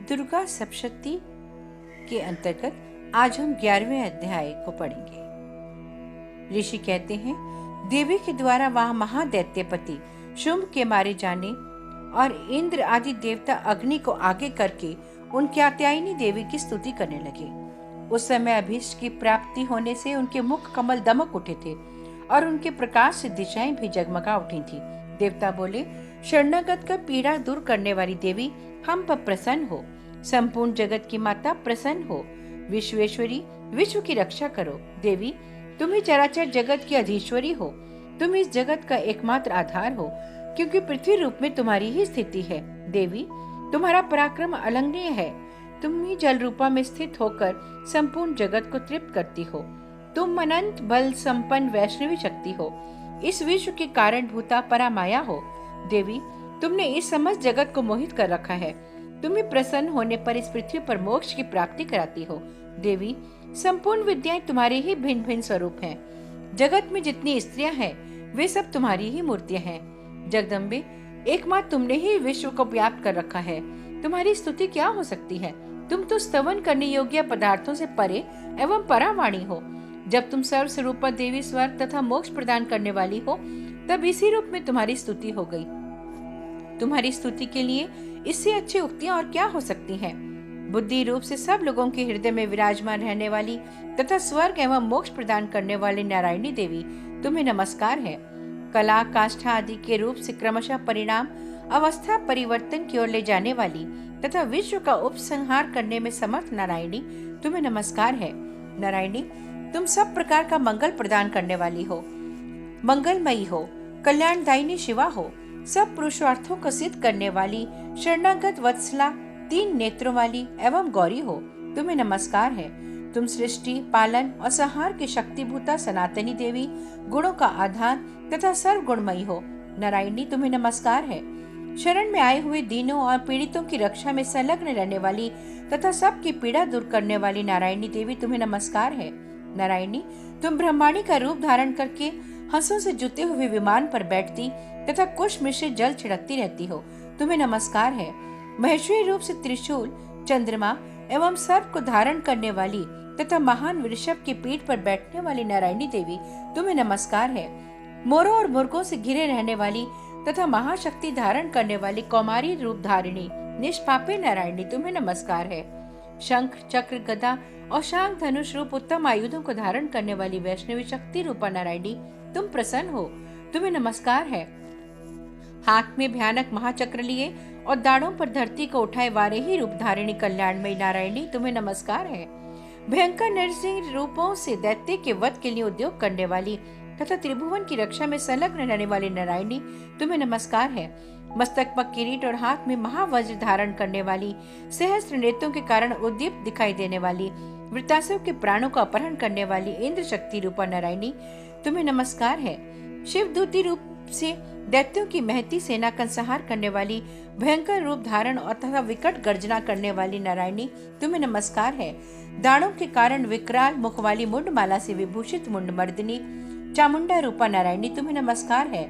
दुर्गा सप्तशती के अंतर्गत आज हम 11वें अध्याय को पढ़ेंगे। ऋषि कहते हैं, देवी के द्वारा वहां महादैत्यपति शुंभ के मारे जाने और इंद्र आदि देवता अग्नि को आगे करके उन कात्यायनी देवी की स्तुति करने लगे। उस समय अभीष्ट की प्राप्ति होने से उनके मुख कमल दमक उठे थे और उनके प्रकाश से दिशाएं भी जगमगा उठी थी। देवता बोले, शरणागत का पीड़ा दूर करने वाली देवी, हम पर प्रसन्न हो। संपूर्ण जगत की माता प्रसन्न हो। विश्वेश्वरी, विश्व की रक्षा करो। देवी, तुम ही चराचर जगत की अधीश्वरी हो। तुम इस जगत का एकमात्र आधार हो, क्योंकि पृथ्वी रूप में तुम्हारी ही स्थिति है। देवी, तुम्हारा पराक्रम अलंघनीय है। तुम ही जल रूपा में स्थित होकर संपूर्ण जगत को तृप्त करती हो। तुम अनंत बल संपन्न वैष्णवी शक्ति हो। इस विश्व के कारण भूता परामाया हो। देवी, तुमने इस समस्त जगत को मोहित कर रखा है। तुम्हें प्रसन्न होने पर इस पृथ्वी पर मोक्ष की प्राप्ति कराती हो। देवी, संपूर्ण विद्याएं तुम्हारे ही भिन्न भिन्न स्वरूप हैं। जगत में जितनी स्त्रियां हैं, वे सब तुम्हारी ही मूर्तियां हैं। जगदम्बे, एकमात्र तुमने ही विश्व को व्याप्त कर रखा है। तुम्हारी स्तुति क्या हो सकती है? तुम तो स्तवन करने योग्य पदार्थों से परे एवं परावाणी हो। जब तुम सर्व स्वरूपा देवी स्वर्ग तथा मोक्ष प्रदान करने वाली हो, तब इसी रूप में तुम्हारी स्तुति हो गई। तुम्हारी स्तुति के लिए इससे अच्छी उक्तियां और क्या हो सकती हैं? बुद्धि रूप से सब लोगों के हृदय में विराजमान रहने वाली तथा स्वर्ग एवं मोक्ष प्रदान करने वाली नारायणी देवी, तुम्हें नमस्कार है। कला, काष्ठा आदि के रूप से क्रमशः परिणाम अवस्था परिवर्तन की ओर ले जाने वाली तथा विश्व का उपसंहार करने में समर्थ नारायणी, तुम्हें नमस्कार है। नारायणी, तुम सब प्रकार का मंगल प्रदान करने वाली हो, मंगलमयी हो, कल्याणदायिनी शिवा हो, सब पुरुषार्थों को सिद्ध करने वाली, शरणागत वत्सला, 3 नेत्रों वाली एवं गौरी हो, तुम्हें नमस्कार है। तुम सृष्टि, पालन और संहार की शक्तिभूता सनातनी देवी, गुणों का आधार तथा सर्व गुणमयी हो। नारायणी, तुम्हें नमस्कार है। शरण में आए हुए दीनों और पीड़ितों की रक्षा में संलग्न रहने वाली तथा सबकी पीड़ा दूर करने वाली नारायणी देवी, तुम्हें नमस्कार है। नारायणी, तुम ब्रह्माणी का रूप धारण करके हंसों से जुते हुए विमान पर बैठती तथा कुश मिश्रित जल छिड़कती रहती हो, तुम्हें नमस्कार है। महेश्वरी रूप से त्रिशूल, चंद्रमा एवं सर्प को धारण करने वाली तथा महान वृषभ की पीठ पर बैठने वाली नारायणी देवी, तुम्हें नमस्कार है। मोरों और मुर्गों से घिरे रहने वाली तथा महाशक्ति धारण करने वाली कौमारी रूप धारिणी निष्पापे नारायणी, तुम्हें नमस्कार है। शंख, चक्र, गदा और शांग धनुष रूप उत्तम आयुधों को धारण करने वाली वैष्णवी शक्ति रूपा नारायणी, तुम प्रसन्न हो, तुम्हें नमस्कार है। हाथ में भयानक महाचक्र लिए और दाढ़ों पर धरती को उठाए वारे ही रूप धारिणी कल्याणमयी नारायणी, तुम्हें नमस्कार है। भयंकर नरसिंह रूपों से दैत्य के वध के लिए उद्योग करने वाली तथा त्रिभुवन की रक्षा में संलग्न रहने वाली नारायणी, तुम्हें नमस्कार है। मस्तक पर किरीट और हाथ में महावज्र धारण करने वाली, सहस्त्र नेत्रों के कारण उद्दीप्त दिखाई देने वाली, वृतासुर के प्राणों का अपहरण करने वाली इंद्र शक्ति रूपा नारायणी, तुम्हें नमस्कार है। शिवदूती रूप से दैत्यों की महती सेना का संहार करने वाली, भयंकर रूप धारण और तथा विकट गर्जना करने वाली नारायणी, तुम्हें नमस्कार है। दाढ़ों के कारण विकराल मुख वाली मुंडमाला से विभूषित मुंडमर्दिनी चामुंडा रूपा नारायणी, तुम्हें नमस्कार है।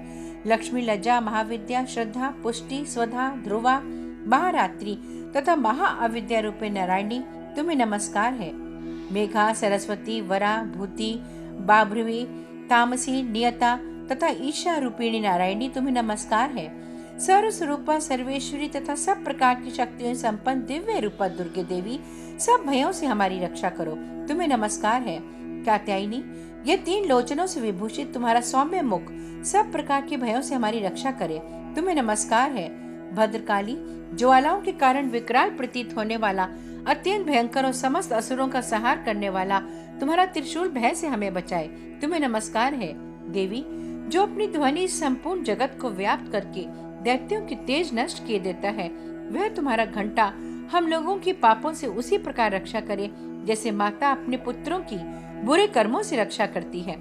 लक्ष्मी, लज्जा, महाविद्या, श्रद्धा, पुष्टि, स्वधा, ध्रुवा, महारात्रि तथा महाअविद्या रूपे नारायणी, तुम्हें नमस्कार है। मेघा, सरस्वती, वरा, भूति, बाभ्रवी, तामसी, नियता तथा ईशा रूपिणी नारायणी, तुम्हें नमस्कार है। सर्व स्वरूपा सर्वेश्वरी तथा सब प्रकार की शक्तियों संपन्न दिव्य रूपा दुर्गे देवी, सब भयों से हमारी रक्षा करो, तुम्हें नमस्कार है। कात्यायनी, ये 3 लोचनों से विभूषित तुम्हारा सौम्य मुख सब प्रकार के भयों से हमारी रक्षा करे, तुम्हें नमस्कार है। भद्रकाली, ज्वालाओं के कारण विकराल प्रतीत होने वाला, अत्यंत भयंकर और समस्त असुरों का संहार करने वाला तुम्हारा त्रिशूल भय से हमें बचाए, तुम्हें नमस्कार है। देवी, जो अपनी ध्वनि संपूर्ण जगत को व्याप्त करके दैत्यों की तेज नष्ट किए देता है, वह तुम्हारा घंटा हम लोगों की पापों से उसी प्रकार रक्षा करे जैसे माता अपने पुत्रों की बुरे कर्मों से रक्षा करती है।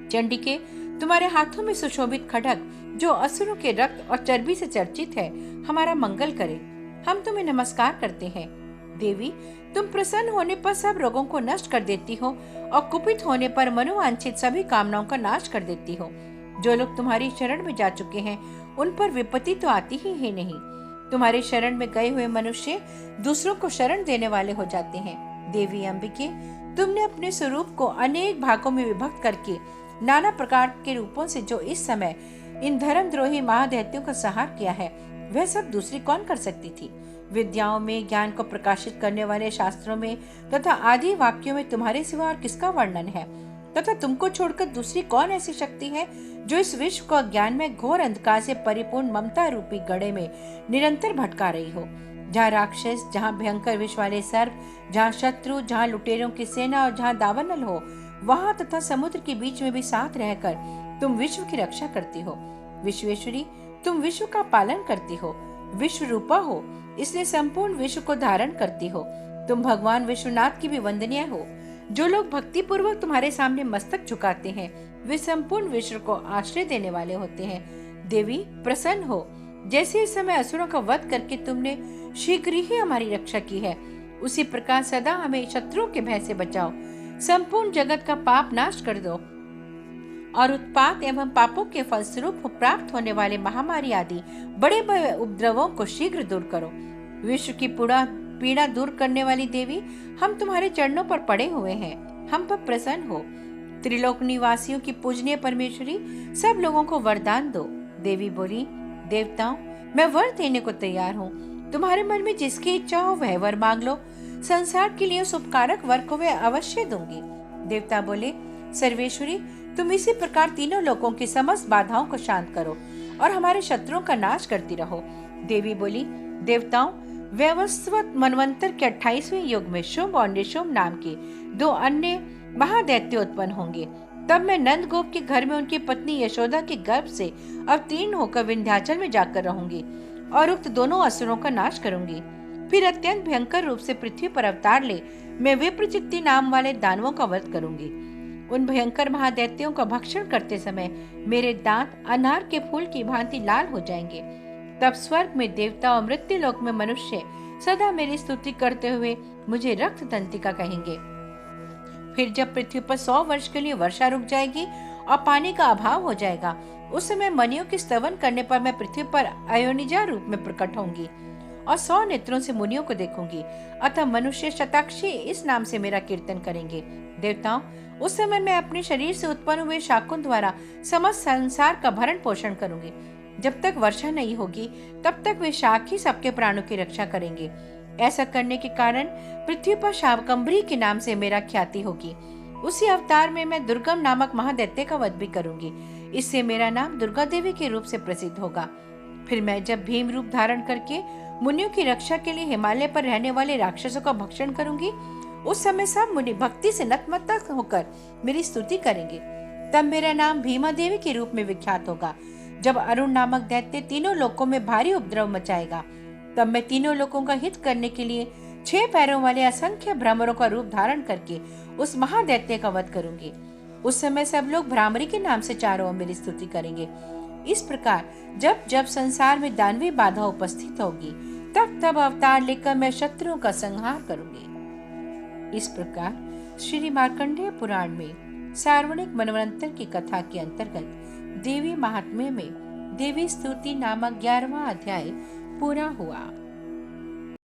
चंडिके, तुम्हारे हाथों में सुशोभित खड्ग जो असुरों के रक्त और चर्बी से चर्चित है, हमारा मंगल करे, हम तुम्हें नमस्कार करते हैं। देवी, तुम प्रसन्न होने पर सब रोगों को नष्ट कर देती हो और कुपित होने पर मनोवांछित सभी कामनाओं का नाश कर देती हो। जो लोग तुम्हारी शरण में जा चुके हैं, उन पर विपत्ति तो आती ही नहीं। तुम्हारे शरण में गए हुए मनुष्य दूसरों को शरण देने वाले हो जाते हैं। देवी अंबिके, तुमने अपने स्वरूप को अनेक भागों में विभक्त करके नाना प्रकार के रूपों से जो इस समय इन धर्मद्रोही महादैत्यों का संहार किया है, वह सब दूसरी कौन कर सकती थी। विद्याओं में, ज्ञान को प्रकाशित करने वाले शास्त्रों में तथा आदि वाक्यों में तुम्हारे सिवा और किसका वर्णन है, तथा तुमको छोड़कर दूसरी कौन ऐसी शक्ति है जो इस विश्व को अज्ञान में घोर अंधकार से परिपूर्ण ममता रूपी गड़े में निरंतर भटका रही हो। जहाँ राक्षस, जहाँ भयंकर विष वाले सर्प, जहाँ शत्रु, जहाँ लुटेरों की सेना और जहाँ दावानल हो, वहाँ तथा समुद्र के बीच में भी साथ रहकर तुम विश्व की रक्षा करती हो। विश्वेश्वरी, तुम विश्व का पालन करती हो, विश्व रूपा हो, इसलिए संपूर्ण विश्व को धारण करती हो। तुम भगवान विश्वनाथ की भी वंदनीय हो। जो लोग भक्ति पूर्वक तुम्हारे सामने मस्तक झुकाते हैं, वे संपूर्ण विश्व को आश्रय देने वाले होते हैं। देवी, प्रसन्न हो। जैसे इस समय असुरों का वध करके तुमने शीघ्र ही हमारी रक्षा की है, उसी प्रकार सदा हमें शत्रुओं के भय से बचाओ। संपूर्ण जगत का पाप नाश कर दो और उत्पात एवं पापों के फलस्वरूप प्राप्त होने वाले महामारी आदि बड़े बड़े उपद्रवों को शीघ्र दूर करो। विश्व की पीड़ा दूर करने वाली देवी, हम तुम्हारे चरणों पर पड़े हुए हैं, हम पर प्रसन्न हो। त्रिलोक निवासियों की पूजनीय परमेश्वरी, सब लोगों को वरदान दो। देवी बोली, देवताओं, मैं वर देने को तैयार हूँ। तुम्हारे मन में जिसकी इच्छा हो वह वर मांग लो। संसार के लिए उपकारक वर को वह अवश्य दूंगी। देवता बोले, सर्वेश्वरी, तुम इसी प्रकार तीनों लोकों की समस्त बाधाओं को शांत करो और हमारे शत्रुओं का नाश करती रहो। देवी बोली, देवताओं, वैवस्वत मनवंतर के 28वें युग में शुंभ और निशुंभ नाम के 2 अन्य महादैत्य उत्पन्न होंगे। तब मैं नंद गोप के घर में उनकी पत्नी यशोदा के गर्भ से अवतीर्ण होकर विंध्याचल में जाकर रहूंगी और उक्त दोनों असुरों का नाश करूंगी। फिर अत्यंत भयंकर रूप से पृथ्वी पर अवतार ले मैं विप्रचित्ति नाम वाले दानवों का वध करूंगी। उन भयंकर महादैत्यों का भक्षण करते समय मेरे दांत अनार के फूल की भांति लाल हो जाएंगे। तब स्वर्ग में देवता और मृत्यु लोक में मनुष्य सदा मेरी स्तुति करते हुए मुझे रक्त दंतिका कहेंगे। फिर जब पृथ्वी पर 100 वर्ष के लिए वर्षा रुक जाएगी और पानी का अभाव हो जाएगा, उस समय मनियों के स्तवन करने पर मैं पृथ्वी पर अयोनिजा रूप में प्रकट होंगी और 100 नेत्रों से मुनियों को देखूंगी। अतः मनुष्य शताक्षी इस नाम से मेरा कीर्तन करेंगे। देवताओं, उस समय मैं अपने शरीर से उत्पन्न हुए शाकुन द्वारा समस्त संसार का भरण पोषण करूंगी। जब तक वर्षा नहीं होगी तब तक वे शाक ही सबके प्राणों की रक्षा करेंगे। ऐसा करने के कारण पृथ्वी पर शाकंभरी के नाम से मेरा ख्याति होगी। उसी अवतार में मैं दुर्गम नामक महादैत्य का वध भी करूंगी। इससे मेरा नाम दुर्गा देवी के रूप से प्रसिद्ध होगा। फिर मैं जब भीम रूप धारण करके मुनियों की रक्षा के लिए हिमालय पर रहने वाले राक्षसों का भक्षण करूंगी, उस समय सब मुनि भक्ति से नतमस्तक होकर मेरी स्तुति करेंगे। तब मेरा नाम भीमा देवी के रूप में विख्यात होगा। जब अरुण नामक दैत्य तीनों लोकों में भारी उपद्रव मचाएगा, तब मैं तीनों लोकों का हित करने के लिए 6 पैरों वाले असंख्य भ्रमरों का रूप धारण करके उस महादैत्य का वध करूंगी। उस समय सब लोग भ्रामरी के नाम से चारों ओर मेरी स्तुति करेंगे। इस प्रकार जब जब संसार में दानवी बाधा उपस्थित होगी, तब तब अवतार लेकर मैं शत्रुओं का संहार करूंगी। इस प्रकार श्री मार्कंडेय पुराण में सार्वणिक मनवंतर की कथा के अंतर्गत देवी महात्म्य में देवी स्तुति नामक 11वां अध्याय पूरा हुआ।